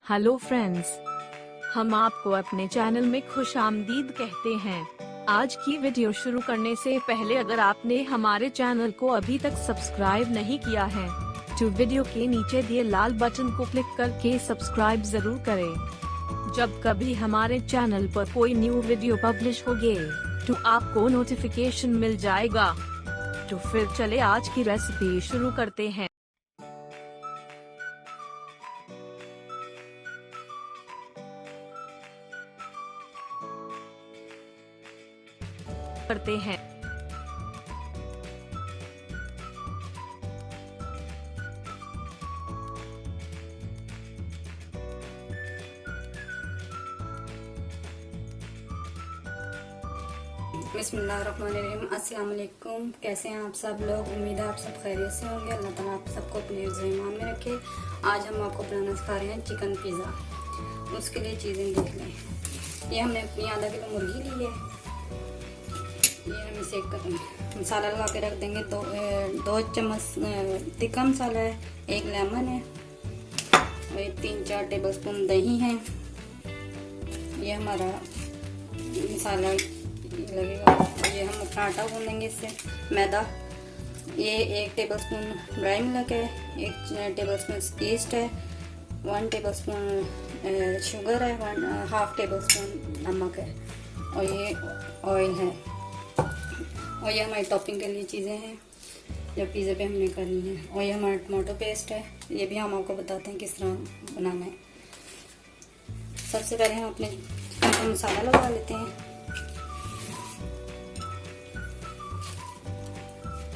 Hello friends, हम आपको अपने चैनल में खुशामदीद कहते हैं। आज की वीडियो शुरू करने से पहले अगर आपने हमारे चैनल को अभी तक सब्सक्राइब नहीं किया है तो वीडियो के नीचे दिए लाल बटन को क्लिक करके सब्सक्राइब जरूर करें। जब कभी हमारे चैनल पर कोई न्यू वीडियो पब्लिश होगी तो आपको नोटिफिकेशन मिल जाएगा। तो फिर चले आज की रेसिपी शुरू करते हैं। करते हैं। बिस्मिल्लाहिर्रहमानिर्रहीम। अस्सलाम वालेकुम। कैसे हैं आप सब लोग? उम्मीद है आप सब खैरियत से होंगे। अल्लाह ताला आप सबको अपने ईमान में रखे। आज हम आपको बनाना सिखा रहे हैं चिकन पिज़्ज़ा। उसके लिए चीज़ें देख लें। ये हमने अपनी आधा किलो मुर्गी ली है। ये हम इसे मसाला लगा के रख देंगे। दो चम्मच तिक्का मसाला है, एक लेमन है और 3-4 टेबलस्पून दही है। ये हमारा मसाला लगेगा। ये हम अपना आटा गूंदेंगे इससे। मैदा, ये 1 टेबलस्पून ड्राई मिल्क है, 1 टेबलस्पून ईस्ट है, 1 टेबलस्पून शुगर है, 1/2 टेबलस्पून नमक है और ये ऑयल है। और ये हमारी टॉपिंग के लिए चीज़ें हैं जो पिज़्ज़े पे हमने करनी है। और ये हमारा टमाटो पेस्ट है। ये भी हम आपको बताते हैं किस तरह बनाना है। सबसे पहले हम अपने चिकन का मसाला लगा लेते हैं।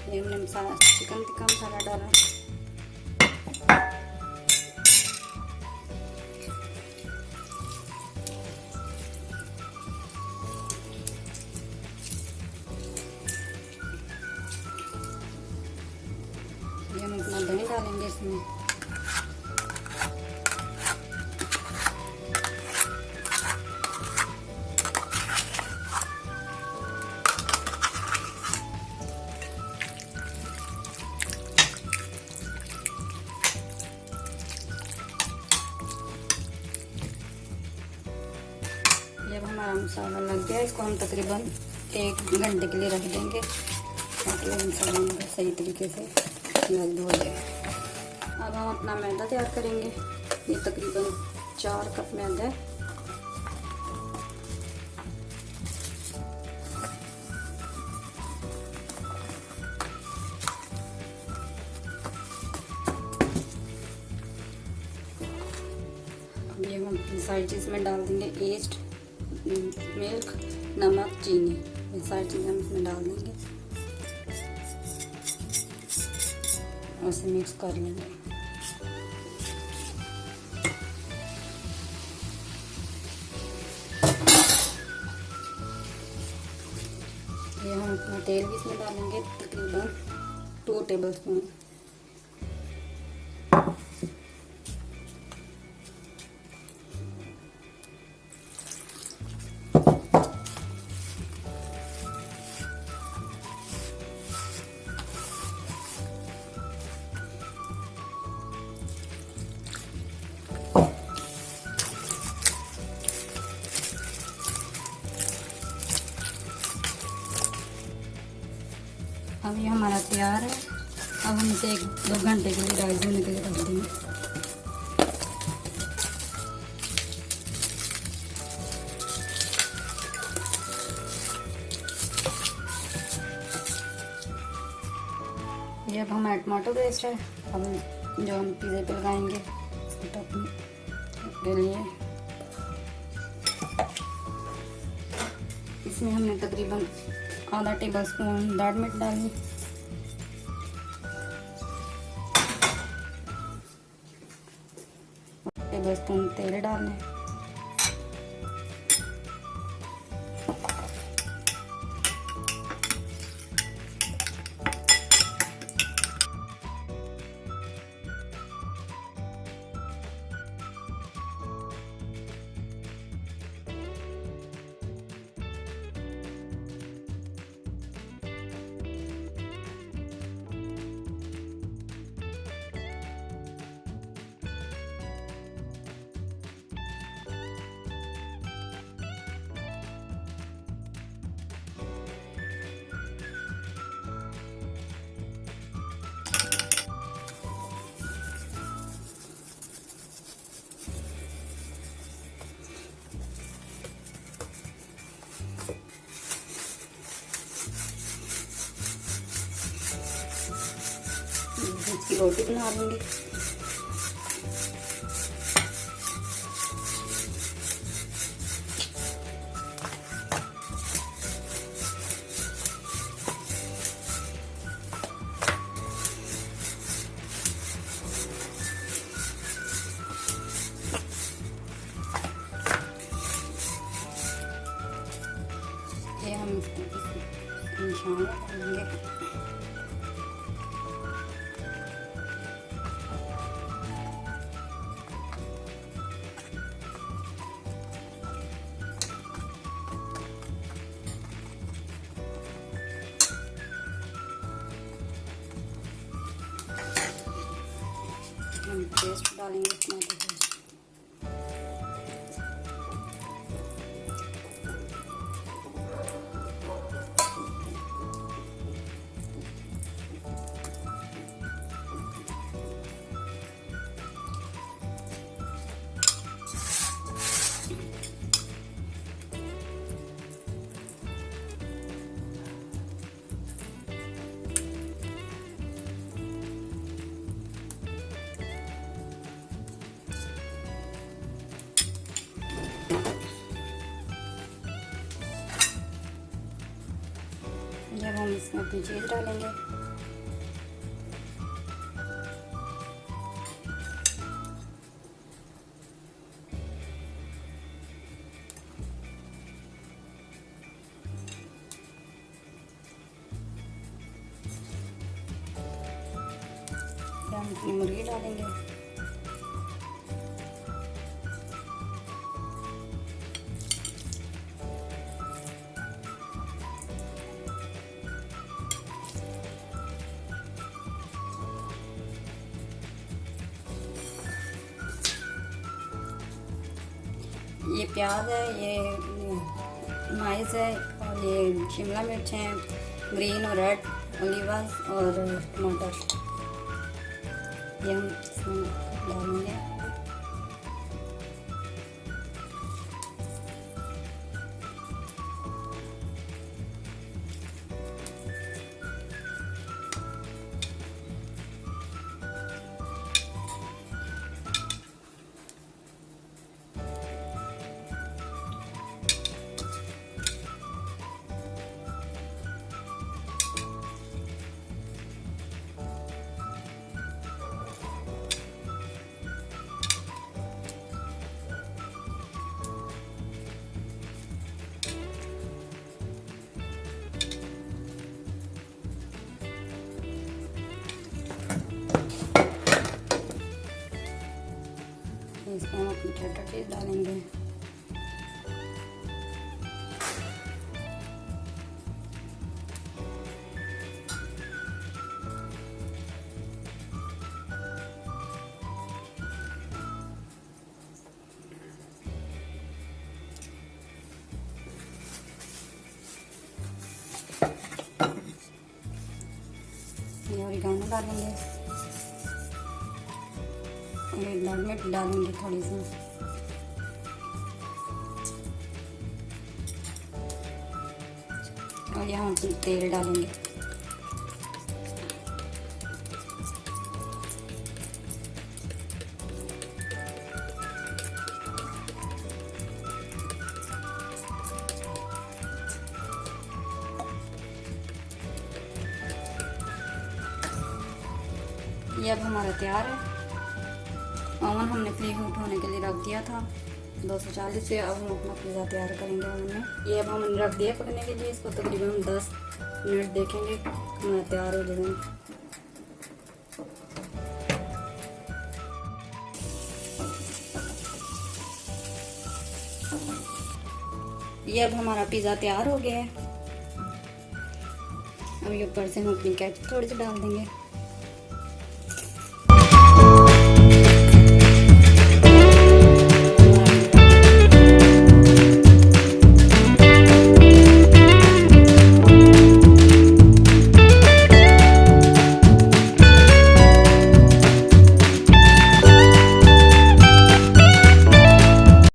ये हमने मसाला चिकन टिक्का मसाला डाला। ये हम अपना दही डालेंगे इसमें। जब हमारा मसाला लग गया, इसको हम तकरीबन 1 घंटे के लिए रख देंगे ताकि मसाला हमारा सही तरीके से लग हो जाए। अब हम अपना मैदा तैयार करेंगे। ये तकरीबन 4 कप मैदा है। ये हम सारी चीज़ में डाल देंगे। ईस्ट, मिल्क, नमक, चीनी, ये सारी चीज़ें हम इसमें डाल देंगे और इसे मिक्स कर लेंगे। ये हम अपना तेल भी इसमें डालेंगे, तकरीबन 2 टेबलस्पून। अब ये हमारा तैयार है। अब हम इसे 1-2 घंटे के लिए राइस होने के लिए रख देंगे। ये अब हमारा टमाटो पेस्ट है। अब जो हम पिज़्ज़े पे लगाएंगे टॉपिंग के लिए, इसमें हमने तकरीबन आधा टेबलस्पून दाल मिर्च डाली, टेबलस्पून तेल डालने, रोटी बना लूँगी। ये हम निशान डालेंगे। हम पेस्ट डालेंगे टमाटर पेस्ट। जब हम इसमें अपनी चीज़ डालेंगे, हम अपनी मुर्गी डालेंगे। ये प्याज है, ये माइस है, और ये शिमला मिर्च है, ग्रीन और रेड ओलिवस और टमाटर। ये हम इसमें डालेंगे। इसमें हम अपनी टमाटर चीज़ डालेंगे। ये ऑरिगेनो डालेंगे, लाल मिर्च डालेंगे थोड़ी सी, और यहाँ तेल डालेंगे। ये अब हमारा तैयार है। ओवन हमने प्री हीट होने के लिए रख दिया था 240 से। अब हम अपना पिज़्ज़ा तैयार करेंगे ओवन में। ये अब हमने रख दिया पकने के लिए। इसको तकरीबन हम 10 मिनट देखेंगे, हमारा तैयार हो जाएगा। ये अब हमारा पिज़्ज़ा तैयार हो गया है। अब ये ऊपर से हम अपनी केचप थोड़ी सी डाल देंगे।